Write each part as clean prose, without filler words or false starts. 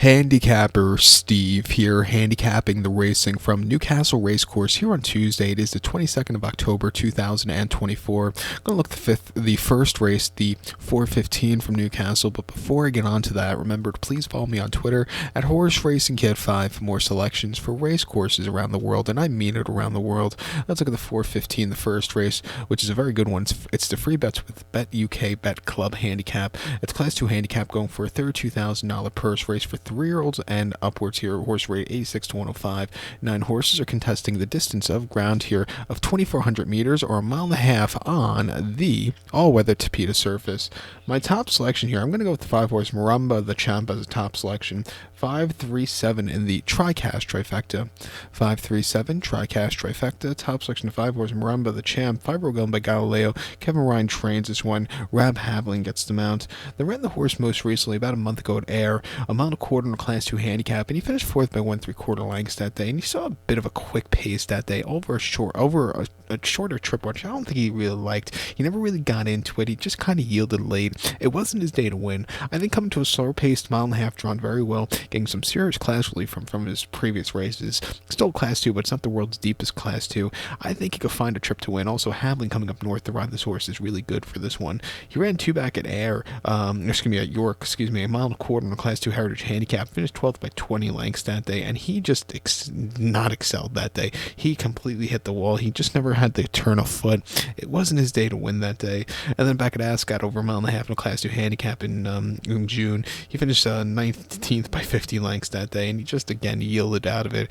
Handicapper Steve here, handicapping the racing from Newcastle Racecourse here on Tuesday. It is the 22nd of October, 2024. I'm going to look at the first race, the 4:15 from Newcastle. But before I get on to that, remember to please follow me on Twitter at HorseRacingKid5 for more selections for race courses around the world, and I mean it around the world. Let's look at the 4:15, the first race, which is a very good one. It's the free bets with Bet UK Bet Club handicap. It's Class 2 handicap going for a $32,000 purse race for 3-year-olds and upwards here. Horse rate 86 to 105. 9 horses are contesting the distance of ground here of 2,400 meters or a mile and a half on the all-weather Tapeta surface. My top selection here, I'm going to go with the 5-horse Maramba the Champ as a top selection. 537 in the trifecta. 537 trifecta. Top selection of 5-horse Maramba the Champ. 5-year-old going by Galileo. Kevin Ryan trains this one. Rab Havlin gets the mount. They ran the horse most recently about a month ago at Ayr, a mile and a quarter in a Class 2 handicap, and he finished 4th by 1 3/4 lengths that day. And he saw a bit of a quick pace that day over a shorter trip, which I don't think he really liked. He never really got into it. He just kind of yielded late. It wasn't his day to win. I think coming to a slower paced mile and a half drawn very well, getting some serious class relief from his previous races. Still Class 2, but it's not the world's deepest Class 2. I think he could find a trip to win. Also, Havlin coming up north to ride this horse is really good for this one. He ran 2 back at Ayr, at York, a mile and a quarter in a Class 2 Heritage handicap, finished 12th by 20 lengths that day, and he just not excelled that day. He completely hit the wall. He just never had the turn of foot. It wasn't his day to win that day. And then back at Ascot, over a mile and a half in a Class 2 handicap in June, he finished 19th by 50 lengths that day, and he just again yielded out of it.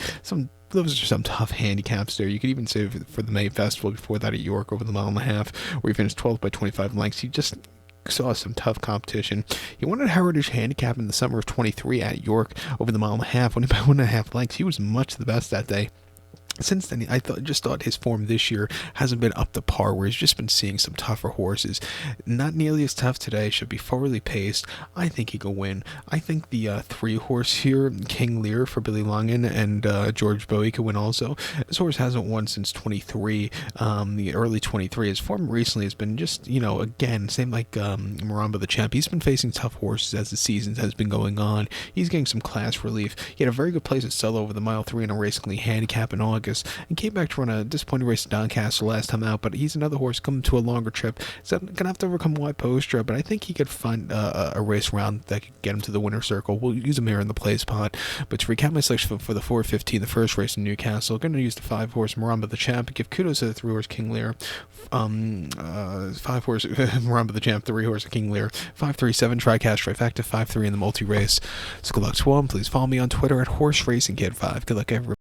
Those are some tough handicaps there. You could even say for the May Festival before that at York over the mile and a half, where he finished 12th by 25 lengths. He just saw some tough competition. He won a Heritage handicap in the summer of 23 at York over the mile and a half, winning by 1.5 lengths. He was much the best that day. Since then, I just thought his form this year hasn't been up to par, where he's just been seeing some tougher horses. Not nearly as tough today, should be forwardly paced. I think he could win. I think the 3-horse here, King Lear for Billy Longan and George Bowie, could win also. This horse hasn't won since 23, the early 23. His form recently has been just, again, same like Maramba the Champ. He's been facing tough horses as the season has been going on. He's getting some class relief. He had a very good place at Solo over the mile 3 in a Racing handicap in August, and came back to run a disappointing race at Doncaster last time out, but he's another horse coming to a longer trip. So going to have to overcome wide posture, but I think he could find a race round that could get him to the winner's circle. We'll use him here in the play spot. But to recap my selection for the 4:15, the first race in Newcastle, going to use the 5-horse Maramba the Champ, give kudos to the 3-horse King Lear, 5-horse Maramba the Champ, 3-horse King Lear, 537 trifecta, 5-3 in the multi-race. So good luck to all. Please follow me on Twitter at HorseRacingKid5. Good luck, everybody.